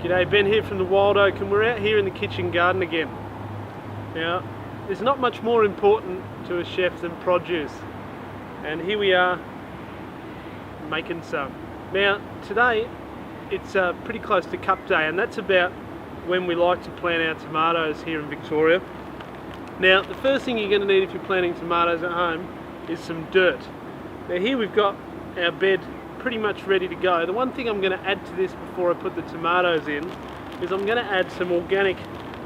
G'day, Ben here from the Wild Oak, and we're out here in the kitchen garden again. Now, there's not much more important to a chef than produce, and here we are making some. Now, today it's pretty close to cup day, and that's about when we like to plant our tomatoes here in Victoria. Now, the first thing you're going to need if you're planting tomatoes at home is some dirt. Now, here we've got our bed pretty much ready to go. The one thing I'm going to add to this before I put the tomatoes in is I'm going to add some organic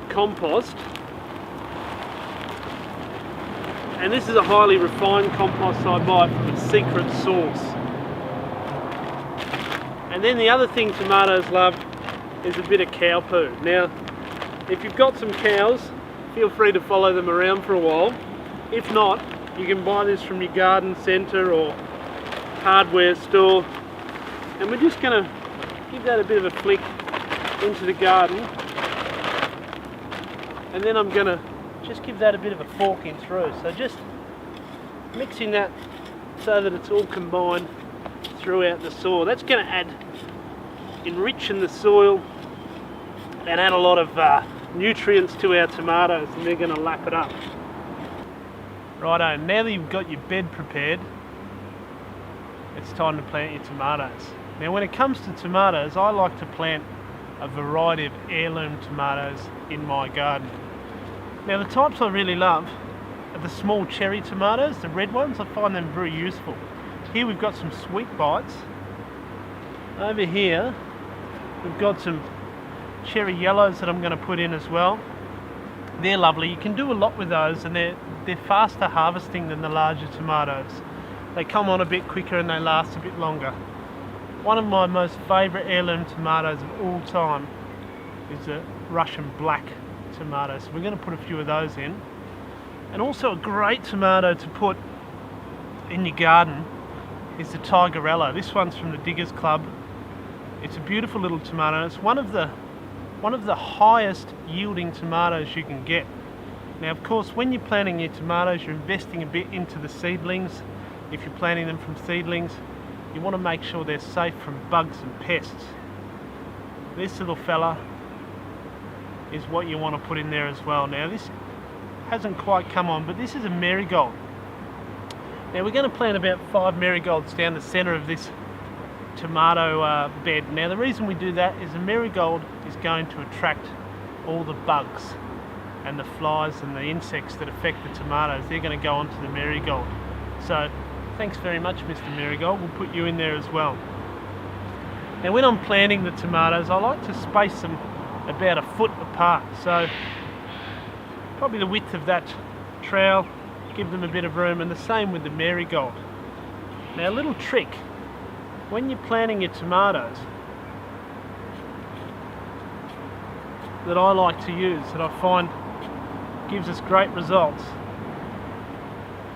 compost, and this is a highly refined compost I buy from a secret source. And then the other thing tomatoes love is a bit of cow poo. Now, if you've got some cows, feel free to follow them around for a while. If not, you can buy this from your garden centre or hardware store, and we're just going to give that a bit of a flick into the garden, and then I'm going to just give that a bit of a forking through, so just mixing that so that it's all combined throughout the soil. That's going to enrichen the soil and add a lot of nutrients to our tomatoes, and they're going to lap it up. Righto, now that you've got your bed prepared, it's time to plant your tomatoes. Now, when it comes to tomatoes, I like to plant a variety of heirloom tomatoes in my garden. Now, the types I really love are the small cherry tomatoes, the red ones. I find them very useful. Here we've got some sweet bites. Over here we've got some cherry yellows that I'm going to put in as well. They're lovely. You can do a lot with those, and they're faster harvesting than the larger tomatoes. They come on a bit quicker and they last a bit longer. One of my most favourite heirloom tomatoes of all time is the Russian black tomato. So we're going to put a few of those in. And also a great tomato to put in your garden is the Tigerella. This one's from the Diggers Club. It's a beautiful little tomato. It's one of the highest yielding tomatoes you can get. Now, of course, when you're planting your tomatoes, you're investing a bit into the seedlings. If you're planting them from seedlings, you want to make sure they're safe from bugs and pests. This little fella is what you want to put in there as well. Now, this hasn't quite come on, but this is a marigold. Now, we're going to plant about 5 marigolds down the centre of this tomato bed. Now, the reason we do that is the marigold is going to attract all the bugs and the flies and the insects that affect the tomatoes. They're going to go onto the marigold. So, thanks very much, Mr. Marigold. We'll put you in there as well. Now, when I'm planting the tomatoes, I like to space them about a foot apart. So, probably the width of that trowel, give them a bit of room, and the same with the marigold. Now, a little trick. When you're planting your tomatoes that I like to use, that I find gives us great results,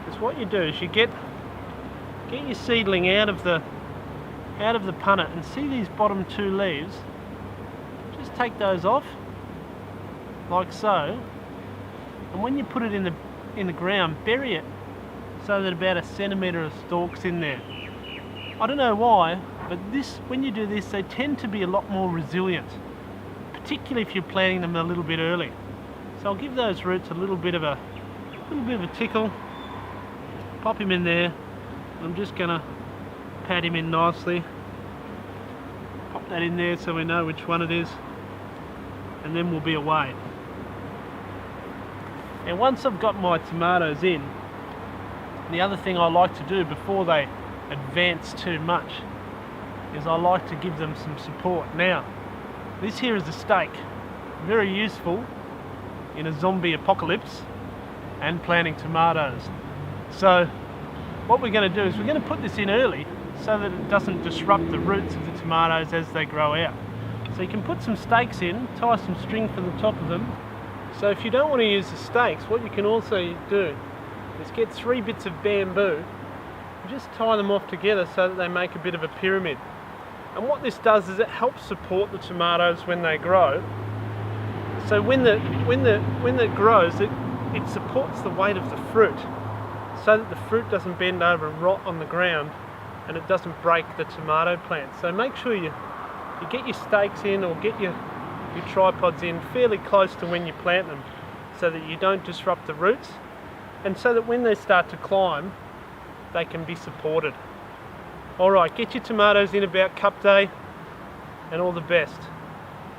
is what you do is you get your seedling out of the punnet, and see these bottom 2 leaves, just take those off like so, and when you put it in the ground, bury it so that about 1 centimetre of stalks in there. I don't know why, but when you do this, they tend to be a lot more resilient, particularly if you're planting them a little bit early. So I'll give those roots a little bit of a tickle, pop him in there. I'm just going to pat him in nicely, pop that in there so we know which one it is, and then we'll be away. And once I've got my tomatoes in, the other thing I like to do before they advance too much is I like to give them some support. Now, this here is a stake, very useful in a zombie apocalypse and planting tomatoes. So what we're going to do is we're going to put this in early so that it doesn't disrupt the roots of the tomatoes as they grow out. So you can put some stakes in, tie some string from the top of them. So if you don't want to use the stakes, what you can also do is get 3 bits of bamboo and just tie them off together so that they make a bit of a pyramid. And what this does is it helps support the tomatoes when they grow. So when it grows, it supports the weight of the fruit, so that the fruit doesn't bend over and rot on the ground, and it doesn't break the tomato plant. So make sure you get your stakes in, or get your your tripods in fairly close to when you plant them, so that you don't disrupt the roots, and so that when they start to climb, they can be supported. Alright, get your tomatoes in about cup day, and all the best.